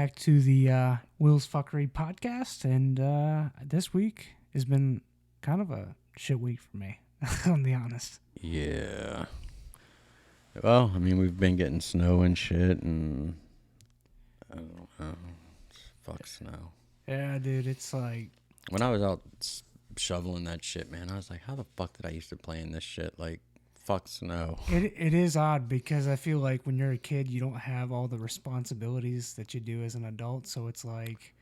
back to the Will's Fukery podcast, and this week has been kind of a shit week for me, I'll be honest. Yeah. Well, I mean, we've been getting snow and shit, and I don't know. Fuck snow. Yeah, dude, it's like... When I was out shoveling that shit, man, I was like, how the fuck did I used to play in this shit? Like, fuck snow. It is odd because I feel like when you're a kid, you don't have all the responsibilities that you do as an adult, so it's like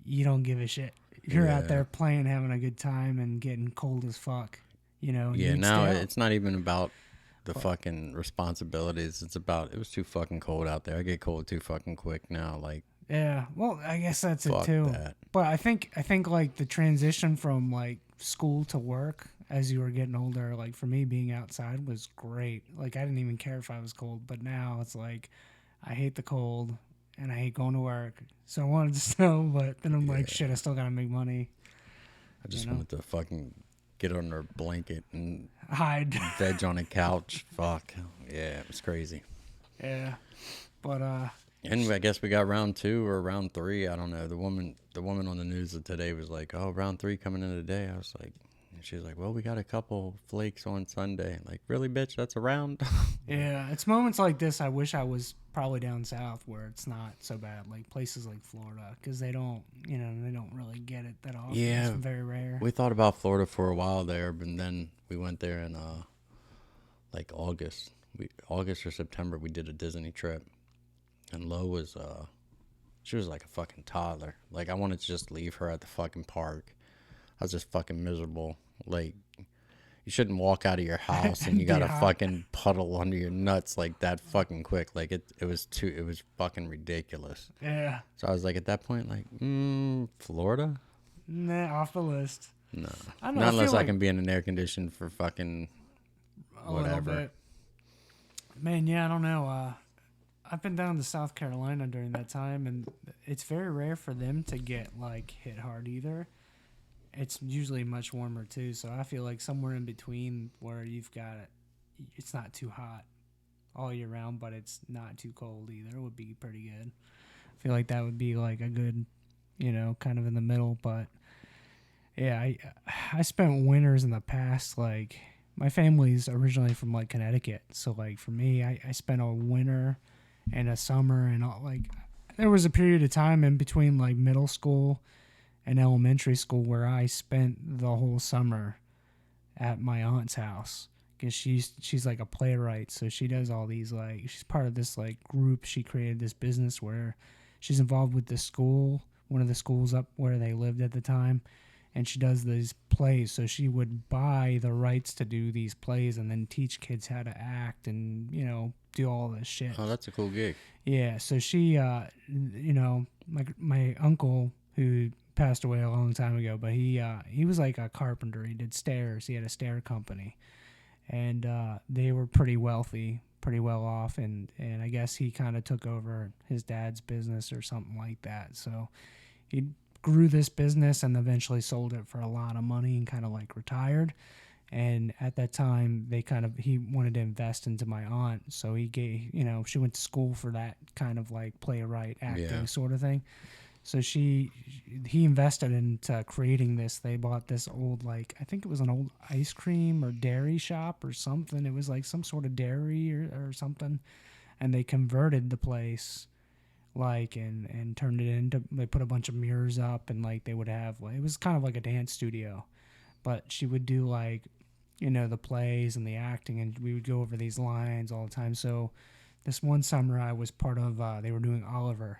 you don't give a shit. You're out there playing, having a good time, and getting cold as fuck, you know? Yeah, now it's not even about the fucking responsibilities. It's about, it was too fucking cold out there. I get cold too fucking quick now, like... Yeah, well, I guess that's it Fuck too. that. But I think like the transition from like school to work as you were getting older, like for me being outside was great. Like I didn't even care if I was cold, but now it's like I hate the cold and I hate going to work. So I wanted to snow, but then I'm like, shit, I still gotta make money. I just wanted to fucking get under a blanket and hide, veg on a couch. Fuck. Yeah, it was crazy. Yeah, but and I guess we got round 2 or round 3. I don't know. The woman on the news today was like, "Oh, round 3 coming in today." I was like, she was like, "Well, we got a couple flakes on Sunday." Like, really, bitch? That's a round? Yeah, it's moments like this. I wish I was probably down south where it's not so bad, like places like Florida, because they don't really get it that often. Yeah, it's very rare. We thought about Florida for a while there, but then we went there in like August or September. We did a Disney trip. And Lo was, she was like a fucking toddler. Like, I wanted to just leave her at the fucking park. I was just fucking miserable. Like, you shouldn't walk out of your house and you got a fucking puddle under your nuts like that fucking quick. Like, it was fucking ridiculous. Yeah. So I was like, at that point, like, Florida? Nah, off the list. No. Not unless I can be in an air condition for fucking whatever. Man, yeah, I don't know. I've been down to South Carolina during that time, and it's very rare for them to get, like, hit hard either. It's usually much warmer, too, so I feel like somewhere in between where you've got it, it's not too hot all year round, but it's not too cold either would be pretty good. I feel like that would be, like, a good, kind of in the middle, but, yeah, I spent winters in the past, like, my family's originally from, like, Connecticut, so, like, for me, I spent a winter... and a summer and all, like there was a period of time in between like middle school and elementary school where I spent the whole summer at my aunt's house because she's like a playwright, so she does all these, like, she's part of this like group. She created this business where she's involved with the school, one of the schools up where they lived at the time, and she does these plays. So she would buy the rights to do these plays and then teach kids how to act and do all this shit. Oh, that's a cool gig. Yeah, so she, my uncle who passed away a long time ago, but he was like a carpenter. He did stairs. He had a stair company, and they were pretty wealthy, pretty well off, and I guess he kind of took over his dad's business or something like that. So he grew this business and eventually sold it for a lot of money and kind of like retired. And at that time, he wanted to invest into my aunt. So he gave, she went to school for that kind of like playwright acting sort of thing. So he invested into creating this. They bought this old, like, I think it was an old ice cream or dairy shop or something. It was like some sort of dairy or something. And they converted the place, like, and turned it into, they put a bunch of mirrors up and like they would have, like, it was kind of like a dance studio. But she would do like, the plays and the acting, and we would go over these lines all the time. So this one summer I was part of, they were doing Oliver,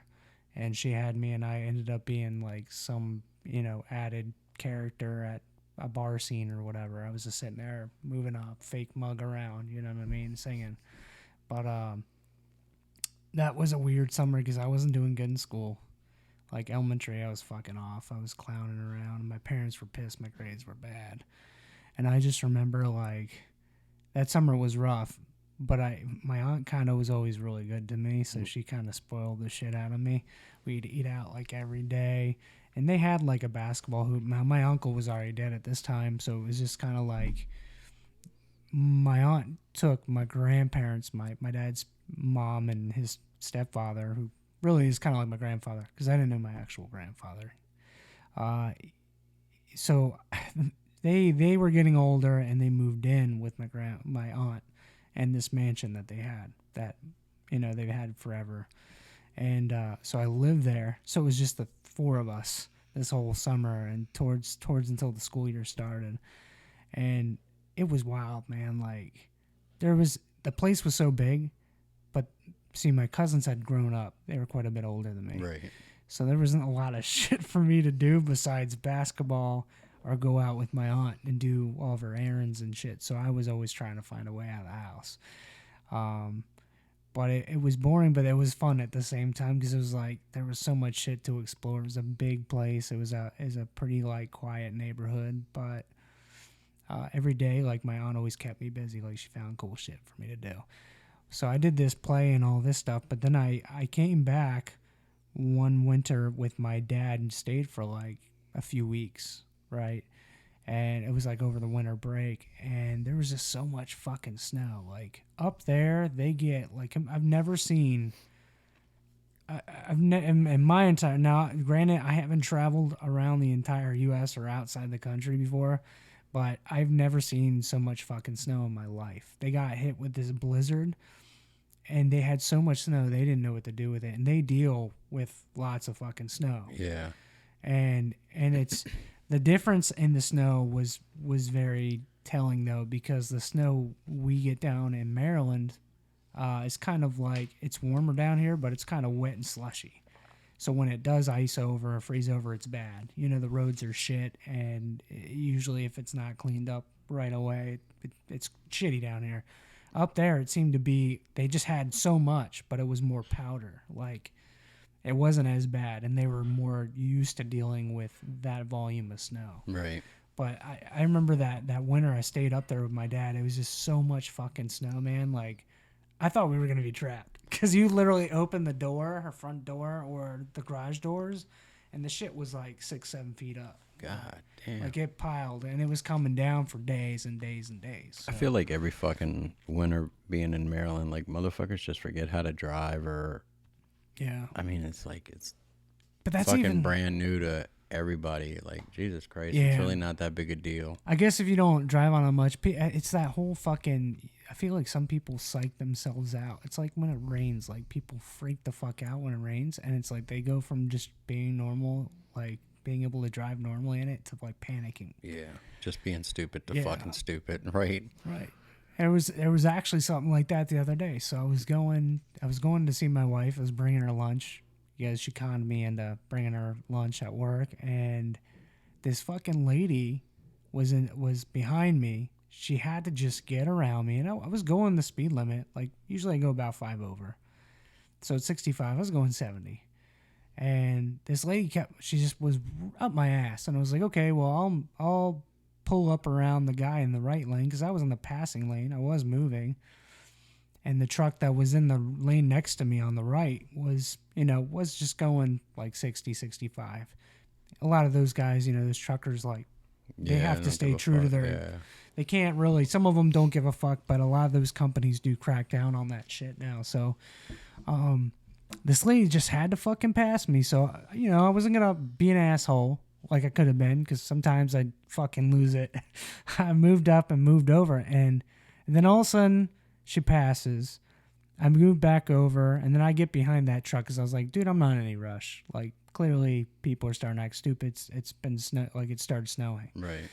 and she had me, and I ended up being like some, added character at a bar scene or whatever. I was just sitting there moving a fake mug around, you know what I mean, singing. But that was a weird summer because I wasn't doing good in school. Like elementary, I was fucking off. I was clowning around. My parents were pissed. My grades were bad. And I just remember, like, that summer was rough, but my aunt kind of was always really good to me, so she kind of spoiled the shit out of me. We'd eat out, like, every day, and they had, like, a basketball hoop. Now, my uncle was already dead at this time, so it was just kind of like my aunt took my grandparents, my dad's mom and his stepfather, who really is kind of like my grandfather because I didn't know my actual grandfather. Uh, so they were getting older and they moved in with my aunt and this mansion that they had that they've had forever. And so I lived there. So it was just the four of us this whole summer and towards until the school year started. And it was wild, man. Like the place was so big, but see, my cousins had grown up. They were quite a bit older than me. Right. So there wasn't a lot of shit for me to do besides basketball or go out with my aunt and do all of her errands and shit. So I was always trying to find a way out of the house. But it was boring, but it was fun at the same time because it was like there was so much shit to explore. It was a big place. It was a pretty like quiet neighborhood, but every day like my aunt always kept me busy. Like she found cool shit for me to do. So I did this play and all this stuff, but then I came back one winter with my dad and stayed for like a few weeks, right? And it was like over the winter break, and there was just so much fucking snow. Like up there, they get like I've never seen. In my entire now, granted, I haven't traveled around the entire U.S. or outside the country before, but I've never seen so much fucking snow in my life. They got hit with this blizzard, and they had so much snow they didn't know what to do with it, and they deal with lots of fucking snow. Yeah. And it's the difference in the snow was very telling though, because the snow we get down in Maryland is kind of like it's warmer down here, but it's kind of wet and slushy. So when it does ice over or freeze over, it's bad. The roads are shit, and usually if it's not cleaned up right away, it's shitty down here. Up there, it seemed to be they just had so much, but it was more powder. Like it wasn't as bad, and they were more used to dealing with that volume of snow. Right. But I remember that winter I stayed up there with my dad. It was just so much fucking snow, man. Like, I thought we were going to be trapped. Because you literally open the door, her front door, or the garage doors, and the shit was like 6-7 feet up. God damn. Like, it piled, and it was coming down for days and days and days. So. I feel like every fucking winter being in Maryland, like, motherfuckers just forget how to drive or... Yeah. I mean, it's like but that's fucking even brand new to everybody. Like, Jesus Christ, yeah. It's really not that big a deal. I guess if you don't drive on it much, it's that whole fucking... I feel like some people psych themselves out. It's like when it rains, like people freak the fuck out when it rains, and it's like they go from just being normal, like being able to drive normally in it, to like panicking. Yeah, just being stupid to fucking stupid, right? Right. And there was actually something like that the other day. So I was going to see my wife. I was bringing her lunch. She conned me into bringing her lunch at work, and this fucking lady was behind me. She had to just get around me, and I was going the speed limit. Like usually I go about 5 over, so at 65 I was going 70, and this lady she just was up my ass, and I was like, okay, well I'll pull up around the guy in the right lane because I was in the passing lane. I was moving, and the truck that was in the lane next to me on the right was just going like 60, 65. A lot of those guys, those truckers, like they have to stay true to their. Yeah. They can't really. Some of them don't give a fuck, but a lot of those companies do crack down on that shit now. So, this lady just had to fucking pass me. So, I wasn't gonna be an asshole like I could have been, because sometimes I'd fucking lose it. I moved up and moved over, and then all of a sudden she passes. I moved back over, and then I get behind that truck because I was like, dude, I'm not in any rush. Like, clearly people are starting to act stupid. It's been it started snowing. Right.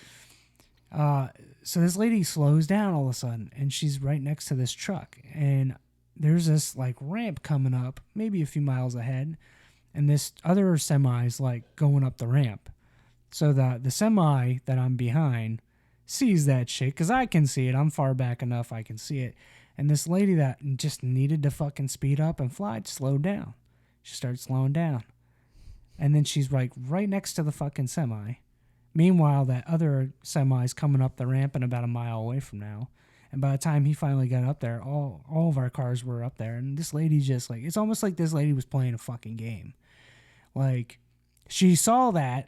So this lady slows down all of a sudden, and she's right next to this truck, and there's this like ramp coming up, maybe a few miles ahead, and this other semi's like going up the ramp. So the semi that I'm behind sees that shit, because I can see it. I'm far back enough I can see it. And this lady that just needed to fucking speed up and fly slowed down. She started slowing down. And then she's like right next to the fucking semi. Meanwhile, that other semi's coming up the ramp and about a mile away from now. And by the time he finally got up there, all of our cars were up there. And this lady just like, it's almost like this lady was playing a fucking game. Like, she saw that,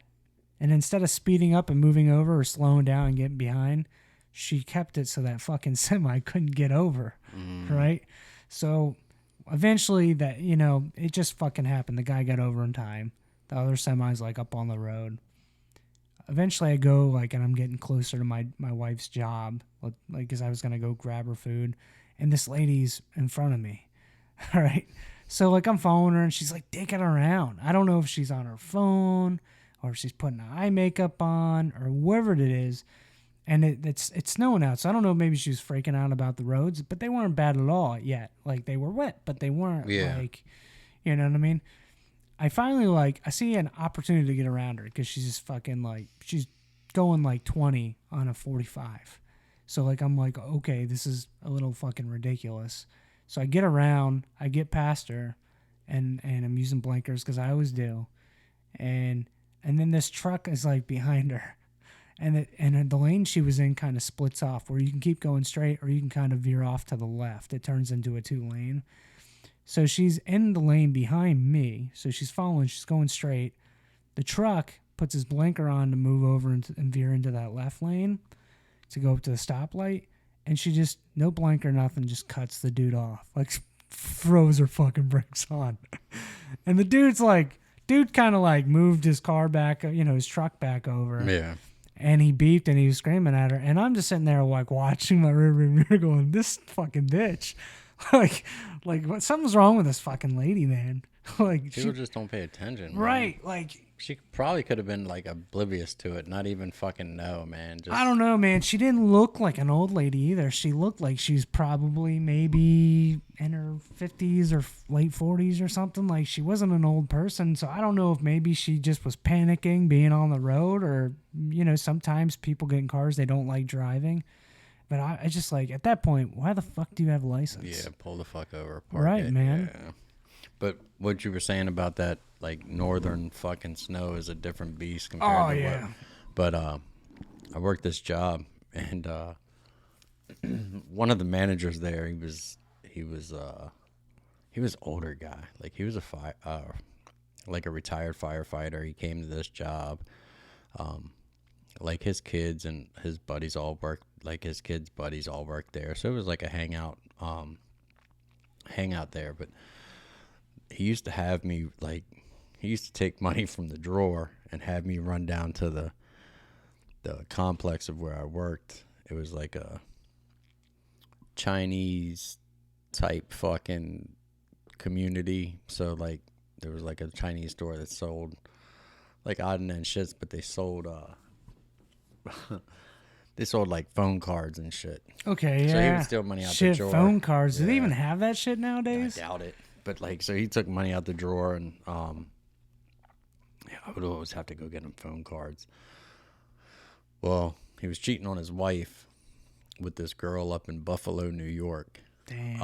and instead of speeding up and moving over or slowing down and getting behind, she kept it so that fucking semi couldn't get over, right? So eventually that, it just fucking happened. The guy got over in time. The other semi's like up on the road. Eventually I go like, and I'm getting closer to my wife's job, like, cause I was going to go grab her food, and this lady's in front of me. All right. So like I'm following her and she's like dicking around. I don't know if she's on her phone or if she's putting eye makeup on or whatever it is. And it's snowing out, so I don't know. Maybe she was freaking out about the roads, but they weren't bad at all yet. Like they were wet, but they weren't like, you know what I mean. I finally I see an opportunity to get around her because she's just fucking like she's going like 20 on a 45. So like I'm like, okay, this is a little fucking ridiculous. So I get around, I get past her, and I'm using blinkers because I always do, and then this truck is like behind her, and the lane she was in kind of splits off where you can keep going straight or you can kind of veer off to the left. It turns into a 2-lane. So she's in the lane behind me. So she's following. She's going straight. The truck puts his blinker on to move over and veer into that left lane to go up to the stoplight. And she just, no blinker, nothing, just cuts the dude off. Like, throws her fucking brakes on. And the dude kind of like moved his car back, his truck back over. Yeah. And he beeped and he was screaming at her. And I'm just sitting there like watching my rearview mirror going, this fucking bitch. like what, something's wrong with this fucking lady, man. Like People just don't pay attention. Right. Man. Like she probably could have been like oblivious to it, not even fucking know, man. Just, I don't know, man. She didn't look like an old lady either. She looked like she's probably maybe in her 50s or late 40s or something. Like she wasn't an old person. So I don't know if maybe she just was panicking being on the road, or, sometimes people get in cars, they don't like driving. But I just like, at that point, why the fuck do you have a license? Yeah, pull the fuck over. Right, man. Yeah. But what you were saying about that, like, northern fucking snow is a different beast compared to what. But I worked this job, and one of the managers there, he was older guy. Like, he was like a retired firefighter. He came to this job. Like, his kids and his buddies all worked. Like, his kids' buddies all worked there. So it was like a hangout there. But he used to have me, like, he used to take money from the drawer and have me run down to the complex of where I worked. It was like a Chinese type fucking community. So, like, there was like a Chinese store that sold like odd and end shits, but they sold they sold like phone cards and shit. Okay, yeah. So he would steal money out the drawer. Phone cards. Yeah. Do they even have that shit nowadays? I doubt it. But like, so he took money out the drawer, and I would always have to go get him phone cards. Well, he was cheating on his wife with this girl up in Buffalo, New York. Damn.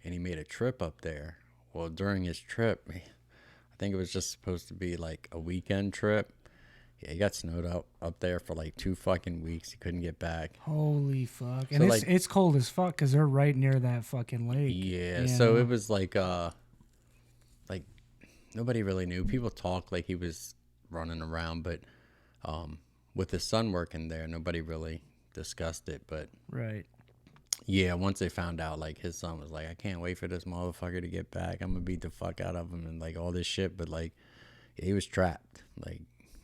And he made a trip up there. Well, during his trip, I think it was just supposed to be like a weekend trip. Yeah, he got snowed up there for like 2 fucking weeks. He couldn't get back. Holy fuck. And So, it's cold as fuck because they're right near that fucking lake. Yeah, so it was like nobody really knew. People talked like he was running around, but with his son working there, nobody really discussed it. But right. Yeah, once they found out, like, his son was like, I can't wait for this motherfucker to get back. I'm gonna beat the fuck out of him and like all this shit. But like, he was trapped. Like,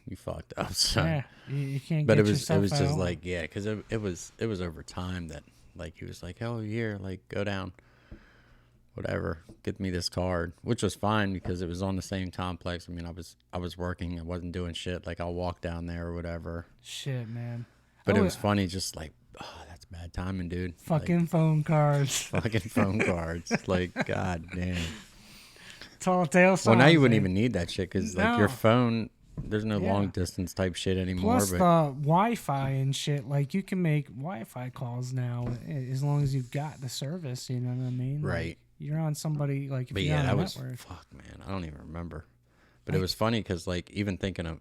you fucked up, son. Yeah, you can't. But get it was yourself just out. like, yeah, because it was over time that like he was like, oh, here, like, go down, whatever, get me this card, which was fine because it was on the same complex. I mean, I was working, I wasn't doing shit. Like, I'll walk down there or whatever. Shit, man. But it was funny, just like, oh, that's bad timing, dude. Fucking like, phone cards. Fucking phone cards. Like, god damn. Tall tale. Well, now you wouldn't even need that shit because like your phone. There's no Yeah. long distance type shit anymore. Plus but the Wi-Fi and shit, like you can make Wi-Fi calls now as long as you've got the service. You know what I mean? Right. Like, you're on somebody like. If But you're yeah, on that a was network. fuck, man. I don't even remember. But it was funny because like even thinking of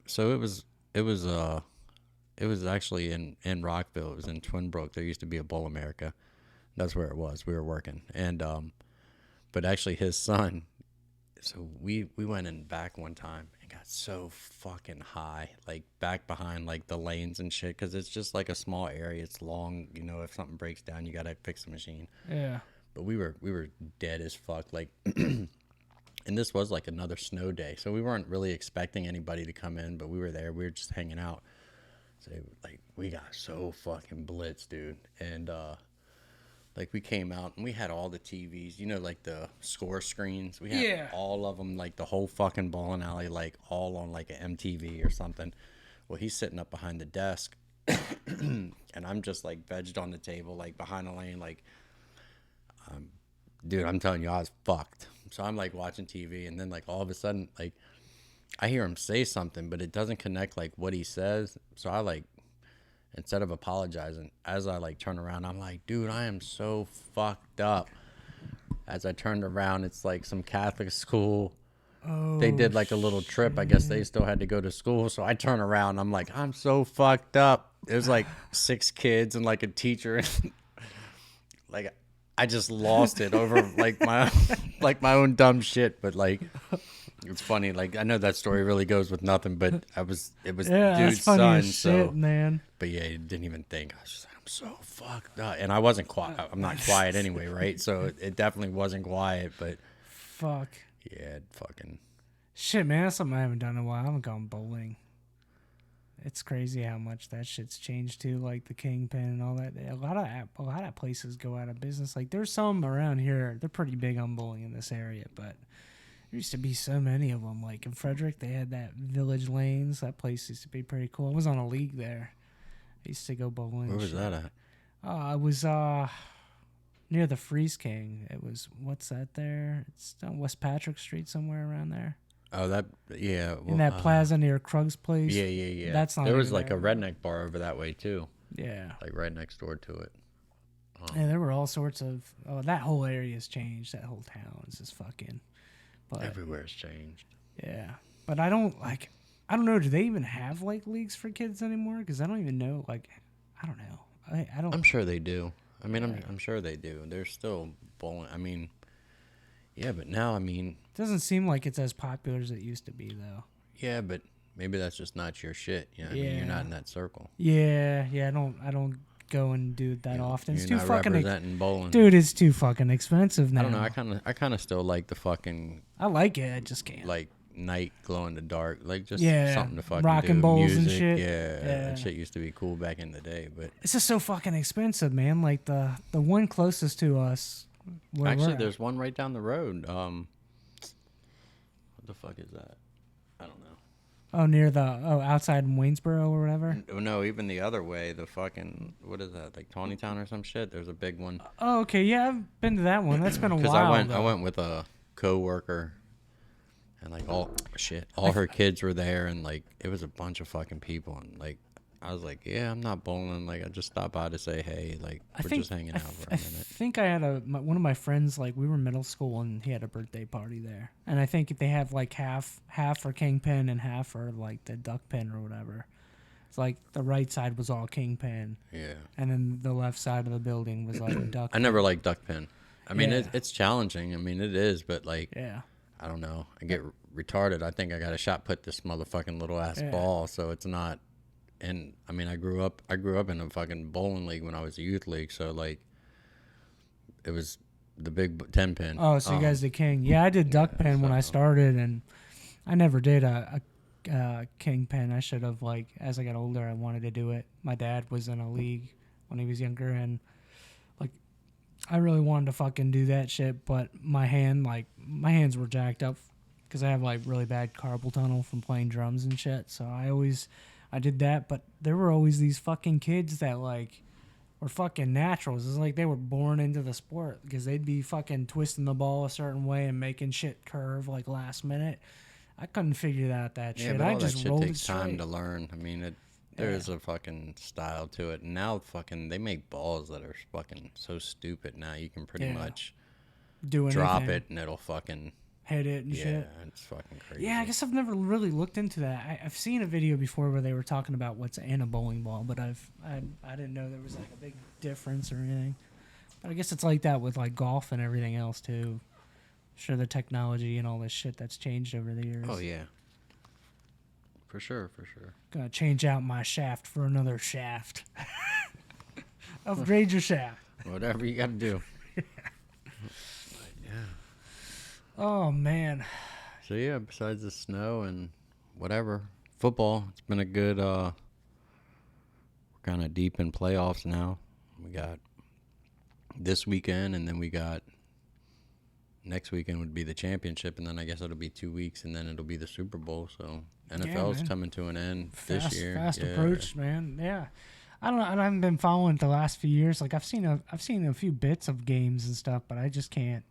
it was actually in Rockville. It was in Twin Brook. There used to be a Bull America. That's where it was. We were working, and but actually his son. So we went in back one time and got so fucking high, like back behind like the lanes and shit, because it's just like a small area. It's long, you know. If something breaks down, you gotta fix the machine. Yeah. but we were dead as fuck. Like, and this was like another snow day, so we weren't really expecting anybody to come in, but we were there. We were just hanging out. So like we got so fucking blitzed, dude, and like we came out and we had all the TVs, you know, like the score screens. We had Yeah. all of them, like the whole fucking bowling alley, like all on like an MTV or something. Well, he's sitting up behind the desk, and I'm just like vegged on the table, like behind the lane, like, dude, I'm telling you, I was fucked. So I'm like watching TV, and then like all of a sudden, like I hear him say something, but it doesn't connect like what he says. So I like instead of apologizing, as I like turn around, I'm like, dude, I am so fucked up. As I turned around, it's like some Catholic school. They Oh, did like a little trip. I guess they still had to go to school. So I turn around, I'm like, I'm so fucked up. There's like 6 kids and like a teacher. Like I just lost it over like my like my own dumb shit. But like it's funny. Like I know that story really goes with nothing, but it was yeah, that's dude's funny son. as shit, So man. but yeah, he didn't even think. I was just like, I'm so fucked up. And I wasn't quiet. I'm not quiet anyway, right? So it definitely wasn't quiet. But Fuck. yeah, fucking. Shit, man, that's something I haven't done in a while. I haven't gone bowling. It's crazy how much that shit's changed too, like the Kingpin and all that. A lot of places go out of business. Like there's some around here. They're pretty big on bowling in this area, but there used to be so many of them. Like in Frederick, they had that Village Lanes. That place used to be pretty cool. I was on a league there. I used to go bowling. Where was that at? It was near the Freeze King. It was what's that there? It's on West Patrick Street somewhere around there. Oh, that yeah. In that plaza near Krug's place. Yeah. That's not There was even like there. a redneck bar over that way too, Yeah. like right next door to it. Yeah, there were all sorts of. Oh, that whole area has changed. That whole town is just fucking. But Everywhere's changed. yeah, but I don't like. I don't know. Do they even have like leagues for kids anymore? Because I don't even know. Like, I don't know. I don't. I'm sure they do. I mean, I'm sure they do. They're still bowling. I mean, yeah, but now I mean, It doesn't seem like it's as popular as it used to be, though. yeah, but maybe that's just not your shit. You know, I mean, you're not in that circle. Yeah. I don't go and do it that often. It's You're too not fucking. representing bowling. Dude, it's too fucking expensive now. I don't know. I kind of still like the fucking I like it. I just can't. like night glow in the dark, like just Yeah, something to fucking rocking do. bowls and Music, shit. Yeah, Yeah. that shit used to be cool back in the day. But It's just so fucking expensive, man. Like the one closest to us. Where actually, we're at. there's one right down the road. What the fuck is that? I don't know. Near the outside in Waynesboro or whatever. No, even the other way, the fucking what is that? Like Tawnytown or some shit. There's a big one. Oh, okay, yeah, I've been to that one. That's been a Because while. I went with a coworker, and like all her kids were there, and like it was a bunch of fucking people, and like I was like, yeah, I'm not bowling. Like I just stopped by to say hey. Like we're just hanging out for a I minute. think I had one of my friends, like we were middle school and he had a birthday party there, and I think they have like half for Kingpin and half for like the duck pin or whatever. It's like the right side was all Kingpin, Yeah. and then the left side of the building was like duck. I never liked duck pin. I mean, Yeah. it's challenging. I mean, it is, but like, Yeah. I don't know. I get retarded. I think I got a shot put this motherfucking little ass ball, so it's not. And I mean, I grew up in a fucking bowling league when I was a youth league, so like, it was the big 10 pin. Oh, so you guys did king? Yeah, I did duck pin when I started, and I never did a king pin. I should have, like, as I got older, I wanted to do it. My dad was in a league when he was younger, and like, I really wanted to fucking do that shit, but my hands were jacked up because I have like really bad carpal tunnel from playing drums and shit. So I did that, but there were always these fucking kids that like were fucking naturals. It's like they were born into the sport because they'd be fucking twisting the ball a certain way and making shit curve like last minute. I couldn't figure out that Yeah, shit. but I all just that shit rolled takes it time straight. to learn. I mean, there is a fucking style to it. And now fucking they make balls that are fucking so stupid. Now you can pretty much Do drop anything, it and it'll fucking hit it and yeah, shit. it's fucking crazy. Yeah, I guess I've never really looked into that. I've seen a video before where they were talking about what's in a bowling ball, but I didn't know there was like a big difference or anything. But I guess it's like that with like golf and everything else too. Sure, the technology and all this shit that's changed over the years. Oh yeah, for sure. Gonna change out my shaft for another shaft. Upgrade your shaft. Whatever you got to do. Yeah. Oh man. So yeah, besides the snow and whatever, football, it's been a good we're kind of deep in playoffs now. We got this weekend and then we got next weekend would be the championship and then I guess it'll be 2 weeks and then it'll be the Super Bowl. So Yeah, NFL's man. coming to an end this Fast, year. fast Yeah. approach, man. Yeah. I don't know. I haven't been following it the last few years. Like I've seen a few bits of games and stuff, but I just can't.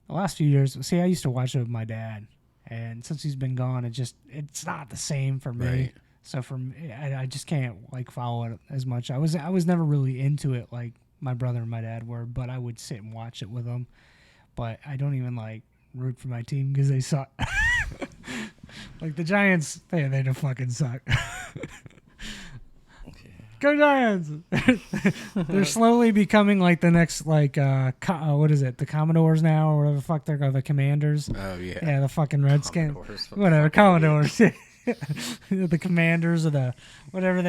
The last few years, see, I used to watch it with my dad, and since he's been gone, it's not the same for me. Right. So for me, I just can't like follow it as much. I was never really into it like my brother and my dad were, but I would sit and watch it with them. But I don't even like root for my team because they suck. Like the Giants, they don't fucking suck. Go Giants! They're slowly becoming like the next like what is it? The Commodores now or whatever the fuck they're called, the Commanders. Oh yeah. Yeah, the fucking Redskins. Commodores. Whatever, Fucking Commodores. The Commanders or whatever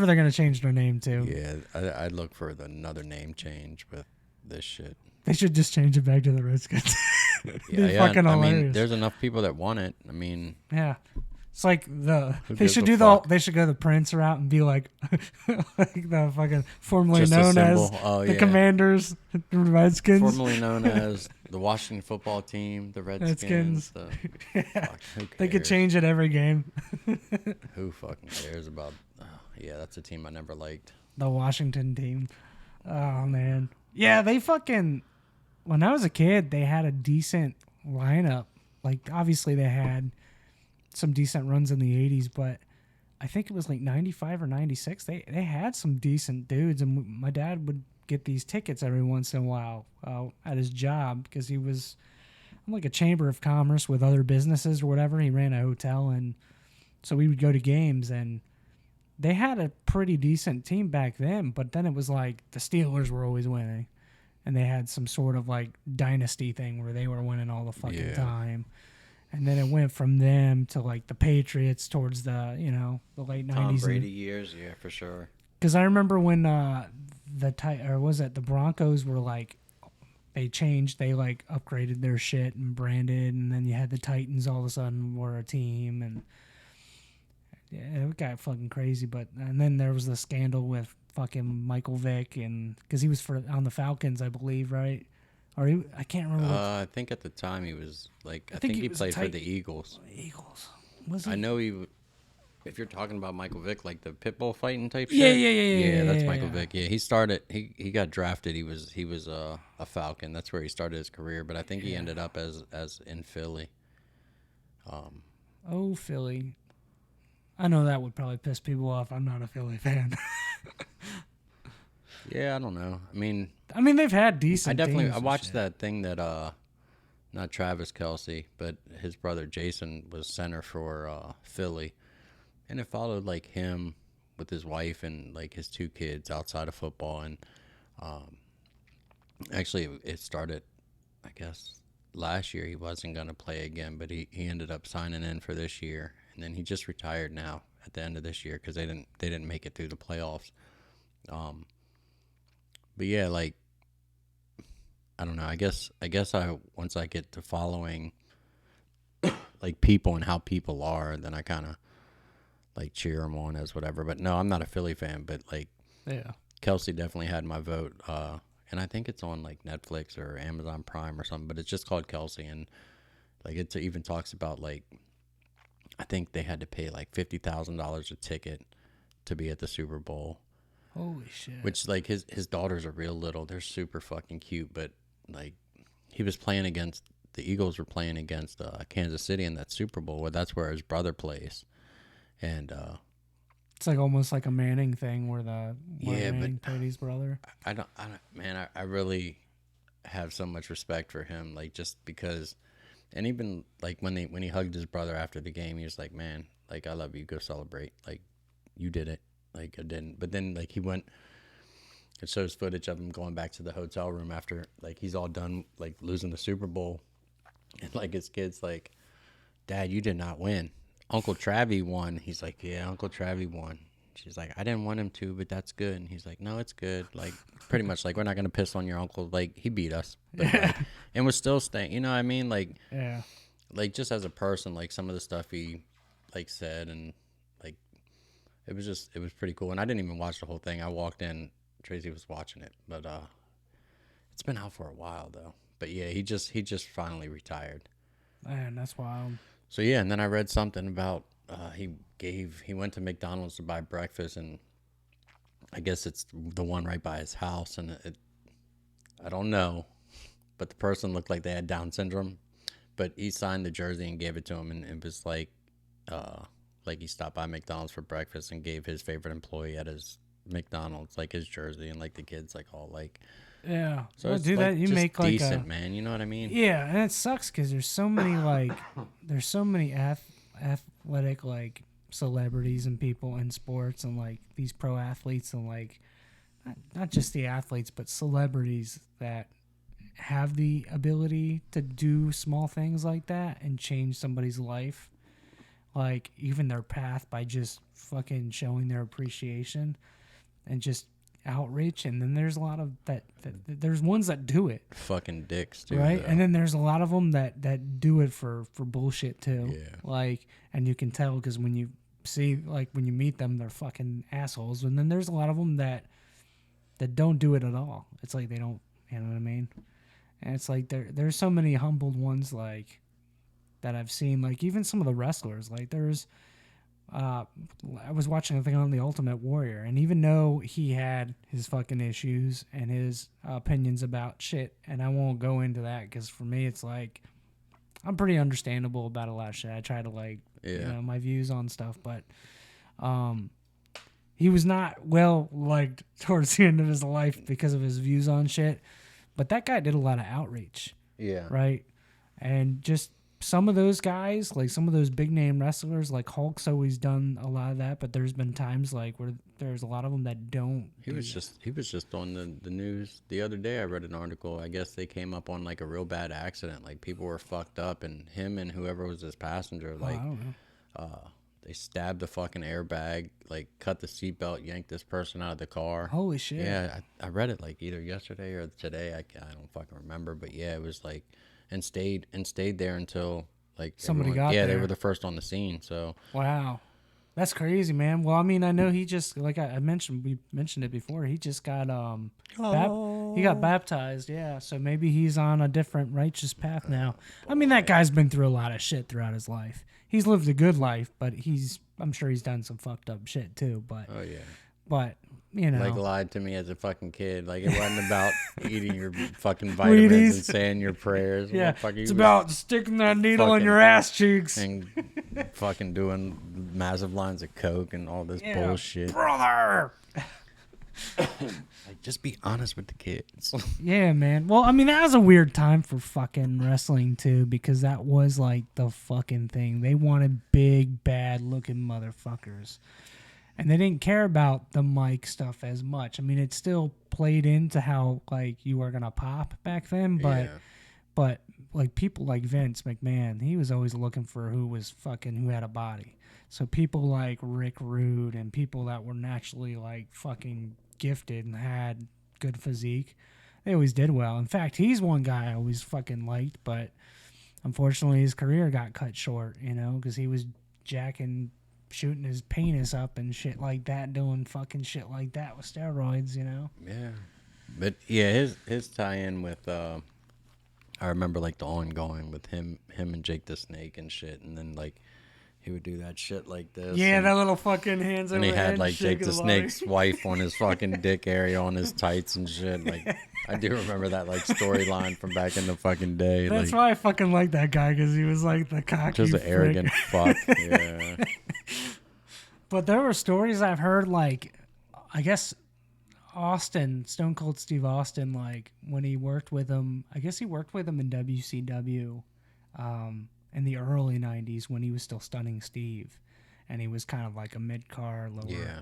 they're gonna change their name to. Yeah, I'd look for another name change with this shit. They should just change it back to the Redskins. They're Yeah. fucking I mean, hilarious. there's enough people that want it. I mean, Yeah. It's like Who they gives should a do fuck? they should go the Prince route and be like like the fucking formerly Just a known as symbol. Oh, the yeah. Commanders, the Redskins. formerly known as the Washington football team, the Redskins. Fuck, who They could cares? change it every game. Who fucking cares about? Yeah, that's a team I never liked. The Washington team. Oh man. Yeah, they fucking when I was a kid, they had a decent lineup. Like obviously they had some decent runs in the 80s, but I think it was like 95 or 96. They had some decent dudes, and my dad would get these tickets every once in a while at his job because he was in like a chamber of commerce with other businesses or whatever. He ran a hotel, and so we would go to games, and they had a pretty decent team back then, but then it was like the Steelers were always winning, and they had some sort of like dynasty thing where they were winning all the fucking Yeah. time. And then it went from them to like the Patriots towards the the late Tom 90s. Brady years, yeah, for sure. Because I remember when the Broncos were like they changed, they like upgraded their shit and branded, and then you had the Titans all of a sudden were a team, and yeah, it got fucking crazy. And then there was the scandal with fucking Michael Vick, and because he was on the Falcons, I believe, right? Or I can't remember. I think at the time he was like, I think he was played for the Eagles. Eagles. Was he? I know he. If you're talking about Michael Vick, like the pit bull fighting type Yeah, shit. yeah, That's yeah, Michael yeah. Vick. Yeah, he started. He got drafted. He was a Falcon. That's where he started his career. But I think he ended up as in Philly. Oh, Philly. I know that would probably piss people off. I'm not a Philly fan. Yeah, I don't know. I mean, I mean, they've had decent teams I and watched shit. that thing that not Travis Kelsey, but his brother Jason was center for Philly, and it followed like him with his wife and like his two kids outside of football, and actually it started, I guess last year he wasn't gonna play again, but he ended up signing in for this year, and then he just retired now at the end of this year because they didn't make it through the playoffs. But yeah, like I don't know. I guess once I get to following like people and how people are, then I kind of like cheer them on as whatever. But no, I'm not a Philly fan. But like Yeah. Kelsey definitely had my vote, and I think it's on like Netflix or Amazon Prime or something. But it's just called Kelsey, and like it even talks about like I think they had to pay like $50,000 a ticket to be at the Super Bowl. Holy shit. Which like his daughters are real little. They're super fucking cute, but like he was playing against the Eagles were playing against Kansas City in that Super Bowl. Where that's where his brother plays, and It's like almost like a Manning thing where Yeah, but- Manning played his brother. man, I really have so much respect for him. Like just because, and even like when he hugged his brother after the game, he was like, man, like I love you. Go celebrate. Like you did it. Like I didn't. But then like he went. It shows footage of him going back to the hotel room after like he's all done like losing the Super Bowl, and like his kid's like, "Dad, you did not win. Uncle Travie won." He's like, "Yeah, Uncle Travie won." She's like, I didn't want him to, but that's good. And he's like, no, it's good. Like, pretty much like, we're not gonna piss on your uncle. Like, he beat us, but like, and we're still staying. You know what I mean? Yeah. Like just as a person, like some of the stuff he like said, and like it was pretty cool. And I didn't even watch the whole thing. I walked in, Tracy was watching it, but it's been out for a while though. But yeah, he just finally retired. Man, that's wild. So yeah, and then I read something about he went to McDonald's to buy breakfast, and I guess it's the one right by his house, and I don't know, but the person looked like they had Down syndrome, but he signed the jersey and gave it to him, and it was like he stopped by McDonald's for breakfast and gave his favorite employee at his McDonald's like his jersey, and like the kids like all like, Yeah. so Well, it's do like that. You just make like decent, a. man. You know what I mean? Yeah, and it sucks because there's so many there's so many athletic like celebrities and people in sports and like these pro athletes and like not just the athletes but celebrities that have the ability to do small things like that and change somebody's life, like even their path by just fucking showing their appreciation and just outreach. And then there's a lot of that there's ones that do it Fucking dicks, too. right, Though. and then there's a lot of them that do it for bullshit too. Yeah. Like, and you can tell because when you see, like, when you meet them, they're fucking assholes. And then there's a lot of them that don't do it at all. It's like they don't, you know what I mean? And it's like there's so many humbled ones like that I've seen. Like even some of the wrestlers. Like there's, I was watching a thing on the Ultimate Warrior, and even though he had his fucking issues and his opinions about shit, and I won't go into that because for me it's like I'm pretty understandable about a lot of shit. I try to like, you know, my views on stuff, but he was not well liked towards the end of his life because of his views on shit. But that guy did a lot of outreach. Yeah. Right. And just some of those guys, like some of those big name wrestlers, like Hulk's always done a lot of that. But there's been times like where there's a lot of them that don't. He was just on the news the other day. I read an article. I guess they came up on like a real bad accident. Like people were fucked up, and him and whoever was his passenger, like, I don't know. they stabbed the fucking airbag, like cut the seatbelt, yanked this person out of the car. Holy shit. Yeah, I read it like either yesterday or today. I don't fucking remember, but yeah, it was like, and stayed there until like Somebody got yeah, there. they were the first on the scene. So Wow. That's crazy, man. Well, I mean, I know he just, like I mentioned, we mentioned it before. He just got he got baptized, yeah. So maybe he's on a different righteous path now. I mean, that guy's been through a lot of shit throughout his life. He's lived a good life, but I'm sure he's done some fucked up shit too. But oh yeah. But you know, Like lied to me as a fucking kid. Like it wasn't about eating your fucking vitamins Wheaties. and saying your prayers. Yeah, Motherfucker, it's he about sticking that needle in fucking- your ass cheeks. and fucking doing massive lines of coke and all this Yeah. bullshit. Brother. Like, just be honest with the kids. Yeah, man. Well, I mean, that was a weird time for fucking wrestling, too, because that was, like, the fucking thing. They wanted big, bad-looking motherfuckers. And they didn't care about the mic stuff as much. I mean, it still played into how, like, you were going to pop back then, but... Yeah. But like people like Vince McMahon, he was always looking for who had a body. So people like Rick Rude and people that were naturally like fucking gifted and had good physique, they always did well. In fact, he's one guy I always fucking liked, but unfortunately his career got cut short, you know, because he was shooting his penis up and shit like that, doing fucking shit like that with steroids, you know. Yeah. But yeah, his tie-in with I remember like the ongoing with him and Jake the Snake and shit, and then like he would do that shit like this. Yeah, and, that little fucking hands over and he the had head, like Jake shaking the the body. Snake's wife on his fucking dick area on his tights and shit. Like I do remember that like storyline from back in the fucking day. That's like, why I fucking like that guy, because he was like the cocky just an prick. arrogant fuck. Yeah. But there were stories I've heard, like, I guess Stone Cold Steve Austin, like when he worked with him, I guess he worked with him in WCW in the early 90s when he was still Stunning Steve. And he was kind of like a mid-car, lower. Yeah.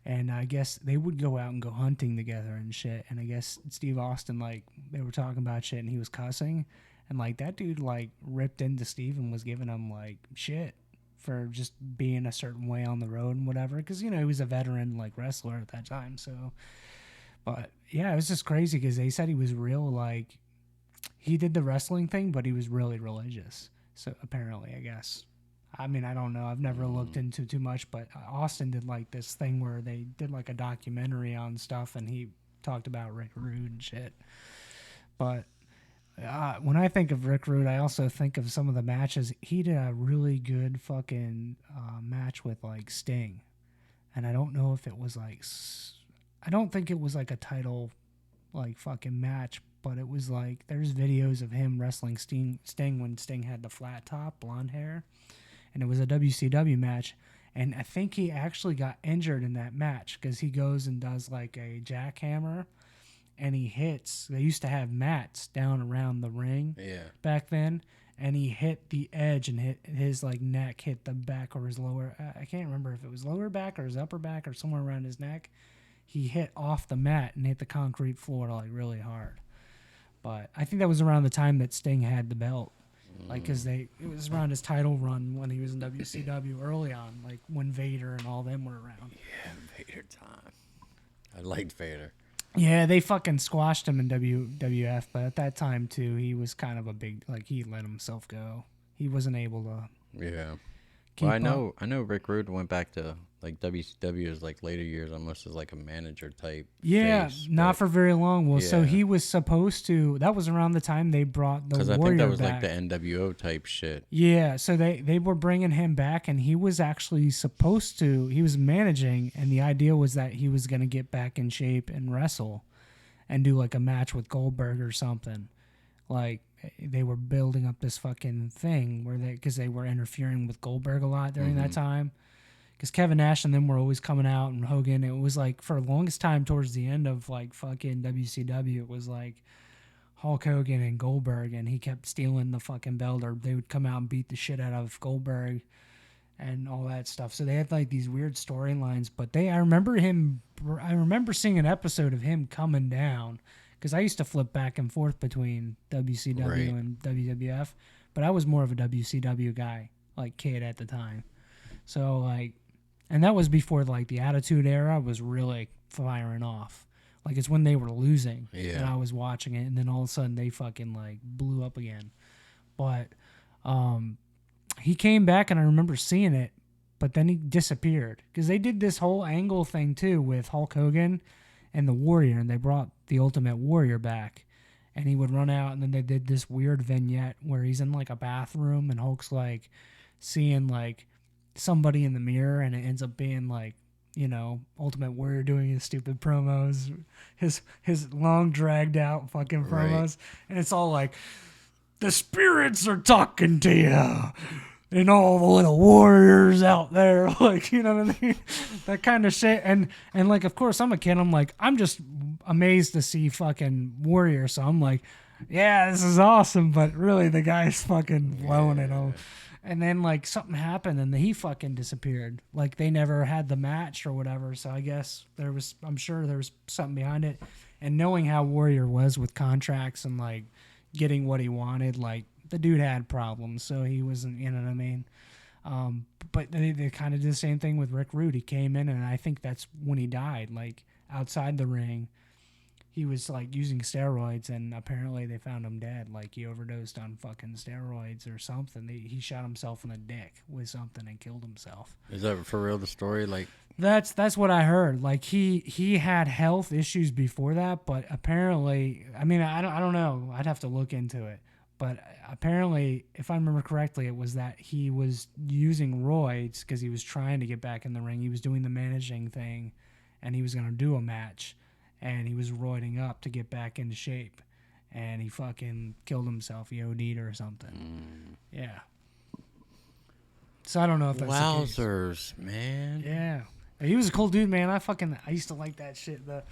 And I guess they would go out and go hunting together and shit. And I guess Steve Austin, like, they were talking about shit and he was cussing. And, like, that dude, like, ripped into Steve and was giving him, like, shit for just being a certain way on the road and whatever. Because you know he was a veteran like wrestler at that time. So, but yeah, it was just crazy because they said he was real like he did the wrestling thing, but he was really religious. So apparently, I guess. I mean, I don't know. I've never looked into too much, but Austin did like this thing where they did like a documentary on stuff, and he talked about Rick Rude and shit. But when I think of Rick Rude, I also think of some of the matches. He did a really good fucking match with like Sting, and I don't know if it was like, I don't think it was like a title like fucking match, but it was like there's videos of him wrestling Sting when Sting had the flat top, blonde hair, and it was a WCW match. And I think he actually got injured in that match because he goes and does like a jackhammer and he hits. They used to have mats down around the ring back then, and he hit the edge and hit his like neck, hit the back or his lower. I can't remember if it was lower back or his upper back or somewhere around his neck. He hit off the mat and hit the concrete floor like really hard. But I think that was around the time that Sting had the belt. Like, because it was around his title run when he was in WCW early on, like when Vader and all them were around. Yeah, Vader time. I liked Vader. Yeah, they fucking squashed him in WWF, but at that time, too, he was kind of a big, like, he let himself go. He wasn't able to Well, I know Rick Rude went back to like WCW's like later years almost as like a manager type. Yeah, face, not for very long. Well, so yeah. he was supposed to. That was around the time they brought the Warrior back. Because I think that was like the NWO type shit. Yeah, so they were bringing him back, and he was actually supposed to. He was managing, and the idea was that he was going to get back in shape and wrestle, and do like a match with Goldberg or something. Like they were building up this fucking thing where because they were interfering with Goldberg a lot during that time. Because Kevin Nash and them were always coming out, and Hogan. It was like for the longest time towards the end of like fucking WCW, it was like Hulk Hogan and Goldberg, and he kept stealing the fucking belt, or they would come out and beat the shit out of Goldberg and all that stuff. So they had like these weird storylines. But I remember seeing an episode of him coming down, because I used to flip back and forth between WCW and WWF, but I was more of a WCW guy, like kid at the time. So like, and that was before like the Attitude Era was really firing off. Like it's when they were losing, and I was watching it, and then all of a sudden they fucking like blew up again. But he came back, and I remember seeing it, but then he disappeared because they did this whole angle thing too with Hulk Hogan and the Warrior, and they brought the Ultimate Warrior back, and he would run out, and then they did this weird vignette where he's in like a bathroom, and Hulk's like seeing like somebody in the mirror, and it ends up being like, you know, Ultimate Warrior doing his stupid promos, his long dragged out fucking promos, and it's all like, the spirits are talking to you, and all the little warriors out there, like, you know what I mean, that kind of shit. And like, of course, I'm a kid. I'm like, I'm just amazed to see fucking Warrior. So I'm like, yeah, this is awesome. But really, the guy's fucking blowing it all. And then like something happened, and he fucking disappeared. Like they never had the match or whatever. So I guess I'm sure there was something behind it. And knowing how Warrior was with contracts and like getting what he wanted, like the dude had problems, so he wasn't, you know what I mean? But they kind of did the same thing with Rick Rude. He came in, and I think that's when he died. Like outside the ring, he was like using steroids, and apparently they found him dead. Like he overdosed on fucking steroids or something. He shot himself in the dick with something and killed himself. Is that for real, the story? Like that's what I heard. Like he had health issues before that, but apparently, I mean, I don't know. I'd have to look into it. But apparently, if I remember correctly, it was that he was using roids because he was trying to get back in the ring. He was doing the managing thing, and he was going to do a match, and he was roiding up to get back into shape, and he fucking killed himself. He OD'd or something. Yeah. So I don't know if that's wowzers, man. Yeah. He was a cool dude, man. I used to like that shit, though.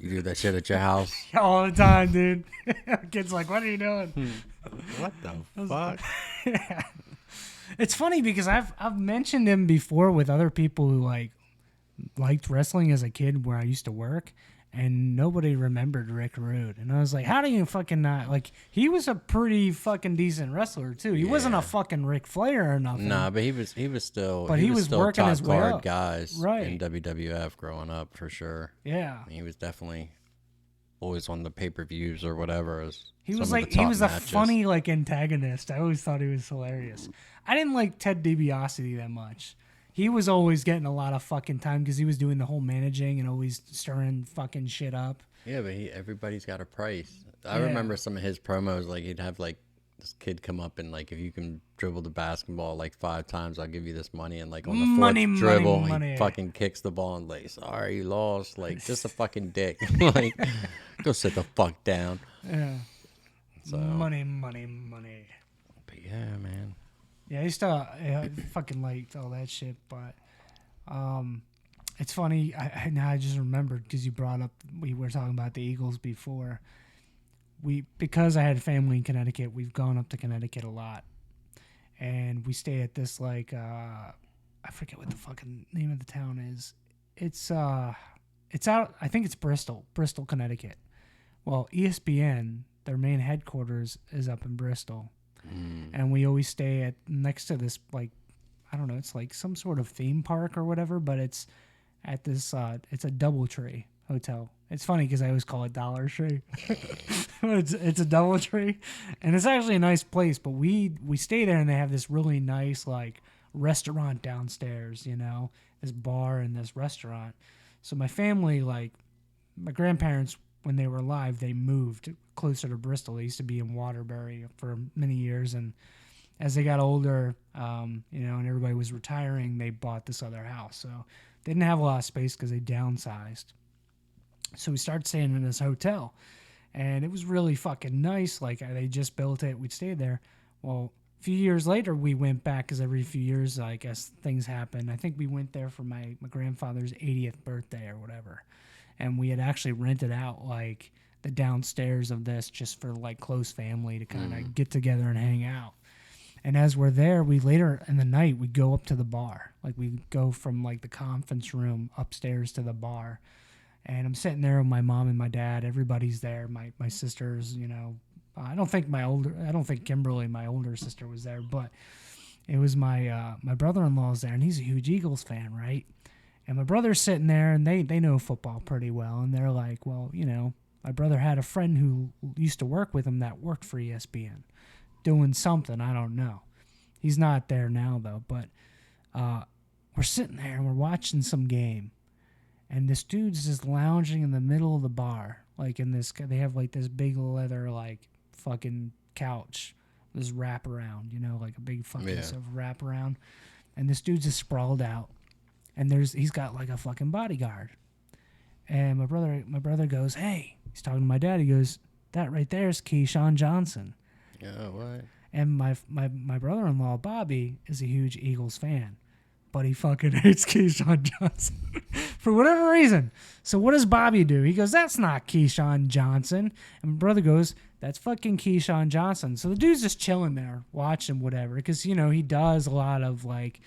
You do that shit at your house? All the time, dude. Kids like, what are you doing? What the fuck? Yeah. It's funny because I've mentioned him before with other people who like liked wrestling as a kid where I used to work, and nobody remembered Rick Rude. And I was like, how do you fucking not? Like, he was a pretty fucking decent wrestler too. He wasn't a fucking Ric Flair or nothing. Nah, but he was still But he was still working top his way card up. guys Right. in WWF growing up for sure. Yeah. He was definitely always on the pay-per-views or whatever. He was a funny like antagonist. I always thought he was hilarious. I didn't like Ted DiBiase that much. He was always getting a lot of fucking time because he was doing the whole managing and always stirring fucking shit up. Yeah, but everybody's got a price. I remember some of his promos. Like he'd have like this kid come up and like, if you can dribble the basketball like 5 times, I'll give you this money. And like on the fourth dribble, he fucking kicks the ball and like, sorry, you lost. Like just a fucking dick. Like go sit the fuck down. Yeah. So money. But yeah, man. Yeah, I used to fucking liked all that shit, but it's funny. Now I just remembered because you brought up, we were talking about the Eagles before. Because I had family in Connecticut, we've gone up to Connecticut a lot, and we stay at this like I forget what the fucking name of the town is. It's out. I think it's Bristol, Connecticut. Well, ESPN, their main headquarters is up in Bristol. And we always stay at next to this, like, I don't know, it's like some sort of theme park or whatever, but it's at this, it's a DoubleTree hotel. It's funny because I always call it Dollar Tree. It's a DoubleTree, and it's actually a nice place, but we stay there and they have this really nice, like, restaurant downstairs, you know, this bar and this restaurant. So my family, like, my grandparents, when they were alive, they moved closer to Bristol. They used to be in Waterbury for many years, and as they got older, you know, and everybody was retiring, they bought this other house. So they didn't have a lot of space because they downsized. So we started staying in this hotel, and it was really fucking nice. Like, they just built it. We'd stayed there. Well, a few years later, we went back because every few years, I guess, things happen. I think we went there for my grandfather's 80th birthday or whatever. And we had actually rented out, like, the downstairs of this just for, like, close family to kind of get together and hang out. And as we're there, we later in the night, we go up to the bar. Like, we go from, like, the conference room upstairs to the bar. And I'm sitting there with my mom and my dad. Everybody's there. My sisters, you know. I don't think Kimberly, my older sister, was there. But it was my brother-in-law's there, and he's a huge Eagles fan, right? And my brother's sitting there, and they know football pretty well. And they're like, well, you know, my brother had a friend who used to work with him that worked for ESPN, doing something. I don't know. He's not there now, though. But we're sitting there, and we're watching some game. And this dude's just lounging in the middle of the bar. Like, in this, they have, like, this big leather, like, fucking couch. This wraparound, you know, like a big fucking sort of wraparound. And this dude's just sprawled out. And he's got like a fucking bodyguard. And my brother goes, hey, he's talking to my dad. He goes, that right there is Keyshawn Johnson. Yeah, what? And my brother-in-law, Bobby, is a huge Eagles fan. But he fucking hates Keyshawn Johnson for whatever reason. So what does Bobby do? He goes, that's not Keyshawn Johnson. And my brother goes, that's fucking Keyshawn Johnson. So the dude's just chilling there, watching whatever. Because, you know, he does a lot of, like,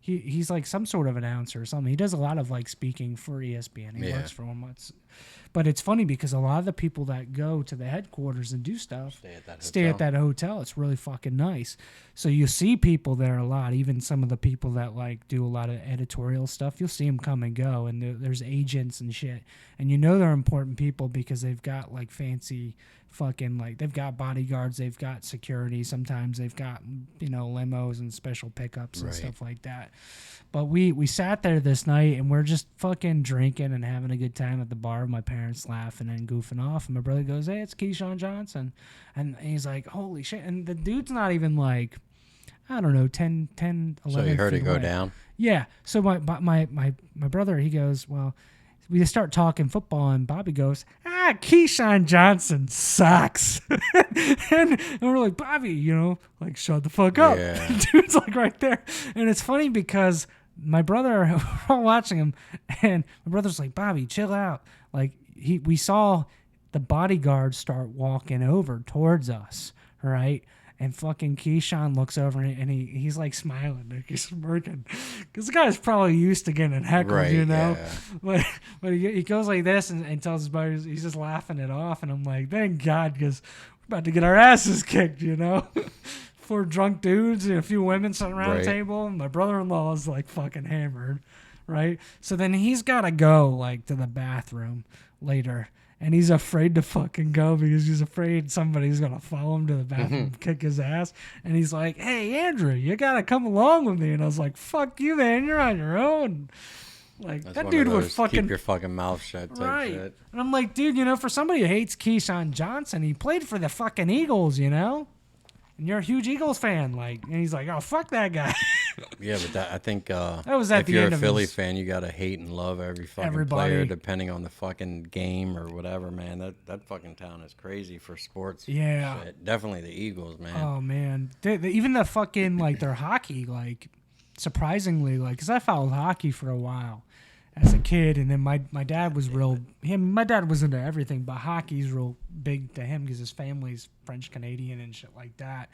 he's like some sort of announcer or something. He does a lot of, like, speaking for ESPN. He works for them. But it's funny because a lot of the people that go to the headquarters and do stuff stay at that hotel. It's really fucking nice. So you see people there a lot, even some of the people that, like, do a lot of editorial stuff. You'll see them come and go, and there's agents and shit. And you know they're important people because they've got, like, fancy fucking, like, they've got bodyguards, they've got security. Sometimes they've got, you know, limos and special pickups and stuff like that. But we sat there this night, and we're just fucking drinking and having a good time at the bar. My parents laughing and goofing off. And my brother goes, hey, it's Keyshawn Johnson. And he's like, holy shit. And the dude's not even like, I don't know, 10, 11 So you heard it go away. down? Yeah. So my brother, he goes, well, we just start talking football, and Bobby goes, Keyshawn Johnson sucks. and we're like, Bobby, you know, like, shut the fuck up. Yeah. Dude's like right there. And it's funny because my brother, we're all watching him, and my brother's like, Bobby, chill out. Like, we saw the bodyguard start walking over towards us, right? And fucking Keyshawn looks over and he's like smiling, like he's smirking, because the guy's probably used to getting heckled, Right, you know. yeah. But he goes like this and tells his buddies, he's just laughing it off, and I'm like, thank God, because we're about to get our asses kicked, you know. Four drunk dudes and a few women sitting around the Right. table, and my brother-in-law is like fucking hammered, right? So then he's got to go like to the bathroom later. And he's afraid to fucking go because he's afraid somebody's going to follow him to the bathroom and kick his ass. And he's like, hey, Andrew, you got to come along with me. And I was like, fuck you, man. You're on your own. Like, That's that one dude of would those fucking... keep your fucking mouth shut type right. shit. And I'm like, dude, you know, for somebody who hates Keyshawn Johnson, he played for the fucking Eagles, you know? And you're a huge Eagles fan. Like, and he's like, oh, fuck that guy. Yeah, but I think was at if the you're end a of Philly his- fan, you gotta hate and love every fucking Everybody. player, depending on the fucking game or whatever, man. That fucking town is crazy for sports. Yeah. Shit. Definitely the Eagles, man. Oh man, even the fucking like their hockey, like surprisingly, like because I followed hockey for a while as a kid, and then my dad was real. My dad was into everything, but hockey's real big to him because his family's French Canadian and shit like that.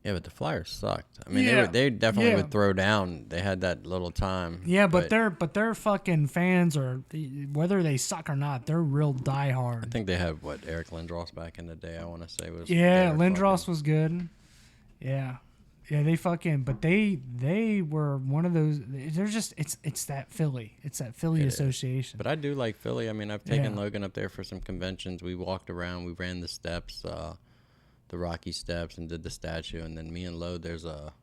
Yeah, but the Flyers sucked. I mean, Yeah. they definitely Yeah. would throw down. They had that little time. Yeah, but their fucking fans are, whether they suck or not, they're real diehard. I think they had Eric Lindros back in the day. I want to say was Yeah, their Lindros fucking- was good. Yeah. Yeah, they fucking, but they were one of those. They're just it's that Philly, it's that Philly It is. association. But I do like Philly. I mean, I've taken Yeah. Logan up there for some conventions. We walked around. We ran the steps, the Rocky Steps, and did the statue. And then me and Lo, there's a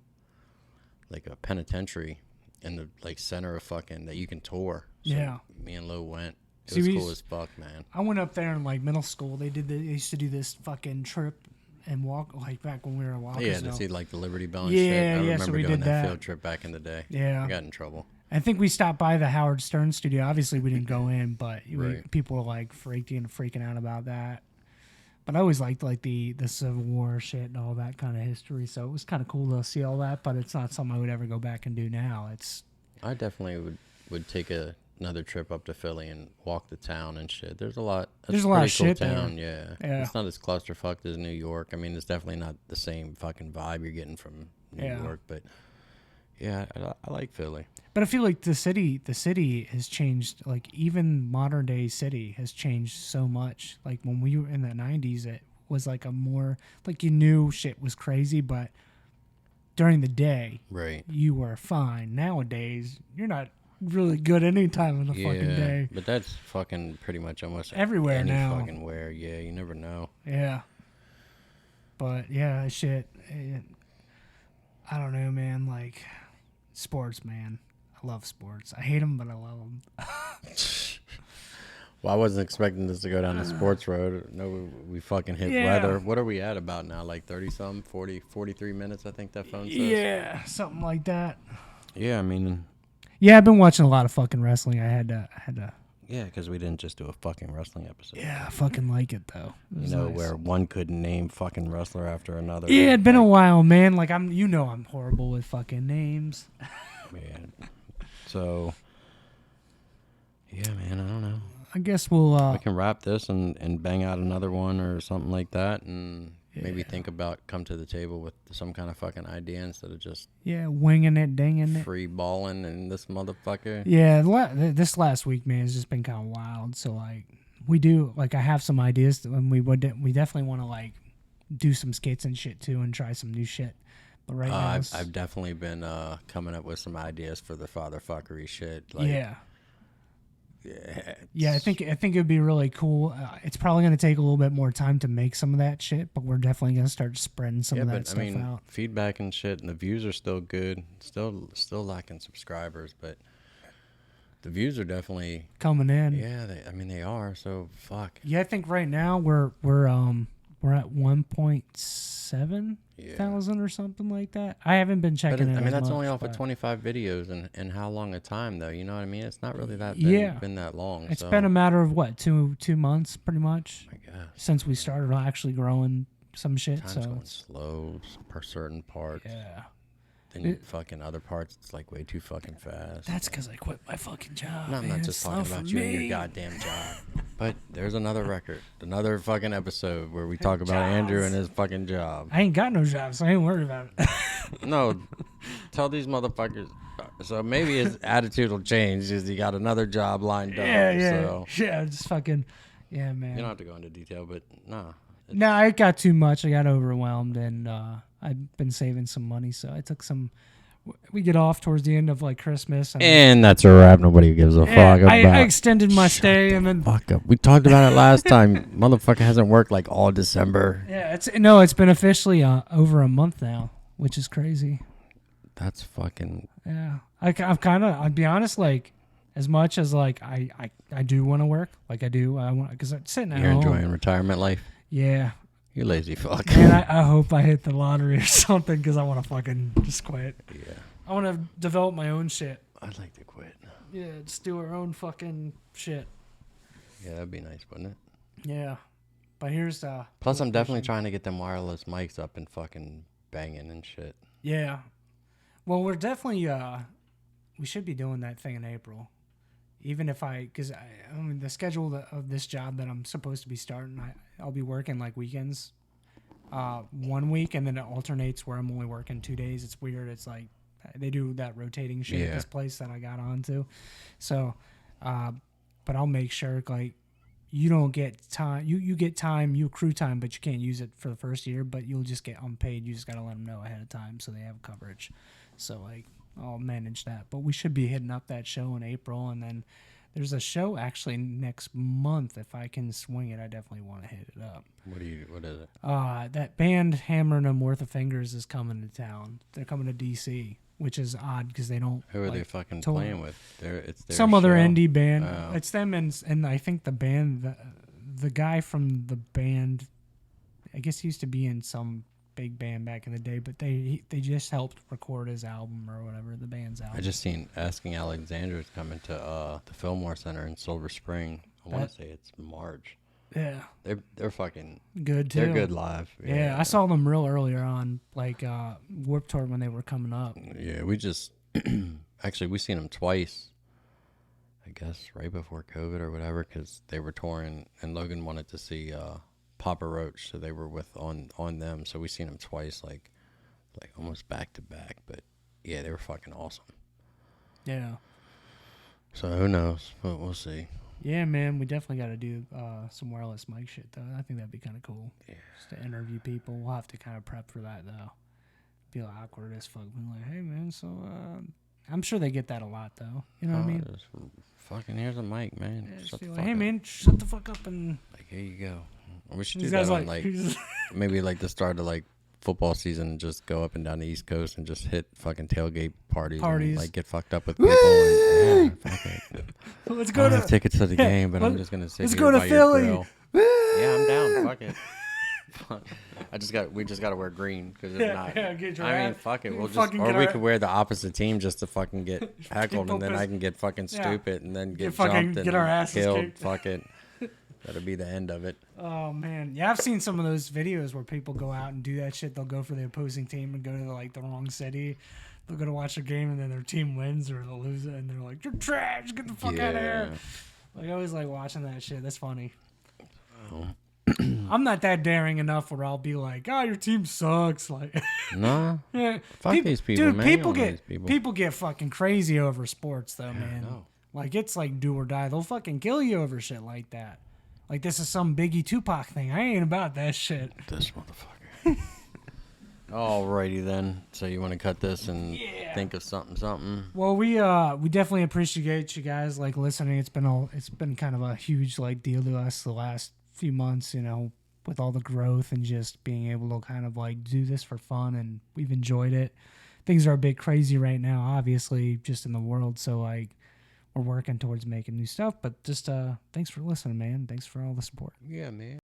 penitentiary in the like center of fucking that you can tour. So Yeah. Me and Lo went. It See, was we cool used- as fuck, man. I went up there in like middle school. They used to do this fucking trip and walk like back when we were in Walkersville. Yeah, to see like the Liberty Bell and Yeah, shit. I yeah, remember so we doing did that. field trip back in the day. Yeah. I got in trouble. I think we stopped by the Howard Stern studio. Obviously, we didn't go in, but Right. people were like freaking out about that. But I always liked like the Civil War shit and all that kind of history. So it was kind of cool to see all that. But it's not something I would ever go back and do now. It's I definitely would take another trip up to Philly and walk the town and shit. There's a lot. There's a lot of pretty cool shit there. town, yeah. Yeah. It's not as clusterfucked as New York. I mean, it's definitely not the same fucking vibe you're getting from New Yeah. York, but yeah, I like Philly. But I feel like the city has changed. Like even modern day city has changed so much. Like when we were in the '90s, it was like a more like you knew shit was crazy, but during the day Right. you were fine. Nowadays, you're not really good any time of the fucking day. But that's fucking pretty much almost Everywhere any now. fucking where. Yeah, you never know. Yeah. But yeah, shit. I don't know, man. Like sports, man. I love sports. I hate them, but I love them. Well, I wasn't expecting this to go down the sports road. No, we fucking hit Yeah. weather. What are we at about now? Like 30-something, 40, 43 minutes, I think that phone says. Yeah, something like that. Yeah, I mean, Yeah, I've been watching a lot of fucking wrestling. I had to. yeah, because we didn't just do a fucking wrestling episode. Yeah, I fucking like it though. It You was know, nice. where one couldn't name fucking wrestler after another. Yeah, it'd been a Like, while, man. Like I'm horrible with fucking names. yeah. So, yeah, man, I don't know. I guess we'll. We can wrap this and bang out another one or something like that, and maybe Yeah. think about come to the table with some kind of fucking idea instead of just Yeah, winging it, dinging it. free balling and this motherfucker. Yeah, this last week, man, has just been kind of wild. So like, we do like I have some ideas, and we definitely want to like do some skits and shit too, and try some new shit. But right now, I've definitely been coming up with some ideas for the father fuckery shit. Like, yeah. yeah, Yeah, I think it would be really cool. It's probably going to take a little bit more time to make some of that shit, but we're definitely going to start spreading some of that but stuff I mean, out. feedback and shit, and the views are still good. Still lacking subscribers, but the views are definitely Coming in. yeah. They are. So fuck. Yeah, I think right now we're at 1.7 Yeah. thousand or something like that. I haven't been But checking it. I mean, as that's much, only off of but 25 videos, and how long a time though? You know what I mean? It's not really been that long. It's so, been a matter of what 2 months, pretty much, I guess since we started actually growing some shit. time's So going slow per certain parts. yeah, And fucking other parts, it's like way too fucking fast. That's because I quit my fucking job. No, I'm not just talking about you and your goddamn job. But there's another record, another fucking episode where we talk about Andrew and his fucking job. I ain't got no job, so I ain't worried about it. No, tell these motherfuckers. So maybe his attitude will change because he got another job lined up. Yeah, just fucking, yeah, man. You don't have to go into detail, but nah. No, I got too much. I got overwhelmed, and I've been saving some money, so I took some. We get off towards the end of like Christmas, and that's a wrap. Nobody gives a fuck about. I extended my stay, and then fuck up. We talked about it last time. Motherfucker hasn't worked like all December. Yeah, it's been officially over a month now, which is crazy. That's fucking. Yeah, I'm kind of. I'll be honest, like as much as like I do want to work, like I do. I want because I'm sitting at home. You're enjoying retirement life. Yeah. You lazy fuck. Man, I hope I hit the lottery or something because I want to fucking just quit. Yeah. I want to develop my own shit. I'd like to quit. Yeah, just do our own fucking shit. Yeah, that'd be nice, wouldn't it? Yeah. But here's Plus, I'm definitely trying to get them wireless mics up and fucking banging and shit. Yeah. Well, we're definitely, we should be doing that thing in April. Even if because I mean, the schedule of this job that I'm supposed to be starting, I'll be working like weekends 1 week, and then it alternates where I'm only working 2 days. It's weird. It's like they do that rotating shit at this place that I got onto. So, but I'll make sure like you don't get time. You get time, you accrue time, but you can't use it for the first year. But you'll just get unpaid. You just got to let them know ahead of time so they have coverage. So like I'll manage that. But we should be hitting up that show in April, and then there's a show actually next month. If I can swing it, I definitely want to hit it up. What is it? That band Hammer and Worth of Fingers is coming to town. They're coming to DC, which is odd because they don't. Who are they fucking playing with? It's their some show? Other indie band. Oh. It's them and I think the band, the guy from the band, I guess he used to be in some big band back in the day, but they just helped record his album or whatever, the band's album. I just seen Asking Alexandra is coming to the Fillmore Center in Silver Spring. I want to say it's March. Yeah, they're fucking good too. They're good live. Yeah, I saw them real earlier on, like Warped Tour when they were coming up. Yeah, we just actually we seen them twice. I guess right before COVID or whatever, because they were touring, and Logan wanted to see Papa Roach, so they were on them. So we seen them twice, like almost back to back. But yeah, they were fucking awesome. Yeah. So who knows? But we'll see. Yeah, man, we definitely got to do some wireless mic shit, though. I think that'd be kind of cool. Yeah. Just to interview people. We'll have to kind of prep for that, though. Be like awkward as fuck. Being like, hey, man, so I'm sure they get that a lot, though. You know what I mean? Just fucking, here's a mic, man. Yeah, Shut the like, fuck hey, up. man, shut the fuck up and. Like, here you go. We should do These that guys on, like maybe like the start of like football season, and just go up and down the East Coast and just hit fucking tailgate parties. And, like, get fucked up with people. And, yeah, fuck it. Let's I go don't to have tickets to the game, but I'm just gonna sit let's here go to by Philly. your grill. Yeah, I'm down. Fuck it. We just got to wear green because if not, get your I mean, ass- fuck it. We'll just, fucking or get we our- could wear the opposite team just to fucking get heckled, and then pissed. I can get fucking Yeah. stupid, and then get fucking- jumped and get our asses killed. kicked. Fuck it. That'll be the end of it. Oh man, yeah, I've seen some of those videos where people go out and do that shit. They'll go for the opposing team and go to like the wrong city. They'll go to watch a game and then their team wins or they'll lose it, and they're like, "You're trash! Get the fuck out of here!" Like I always like watching that shit. That's funny. Oh. I'm not that daring enough where I'll be like, "Oh, your team sucks." Like, No. yeah. Fuck these people, dude. man. People You don't know get these people get fucking crazy over sports, though, man. no. Like it's like do or die. They'll fucking kill you over shit like that. Like this is some Biggie Tupac thing. I ain't about that shit. This motherfucker. Alrighty then. So you want to cut this and think of something? Well, we definitely appreciate you guys like listening. It's been kind of a huge like deal to us the last few months, you know, with all the growth and just being able to kind of like do this for fun, and we've enjoyed it. Things are a bit crazy right now, obviously, just in the world. So like we're working towards making new stuff, but just thanks for listening, man. Thanks for all the support. Yeah, man.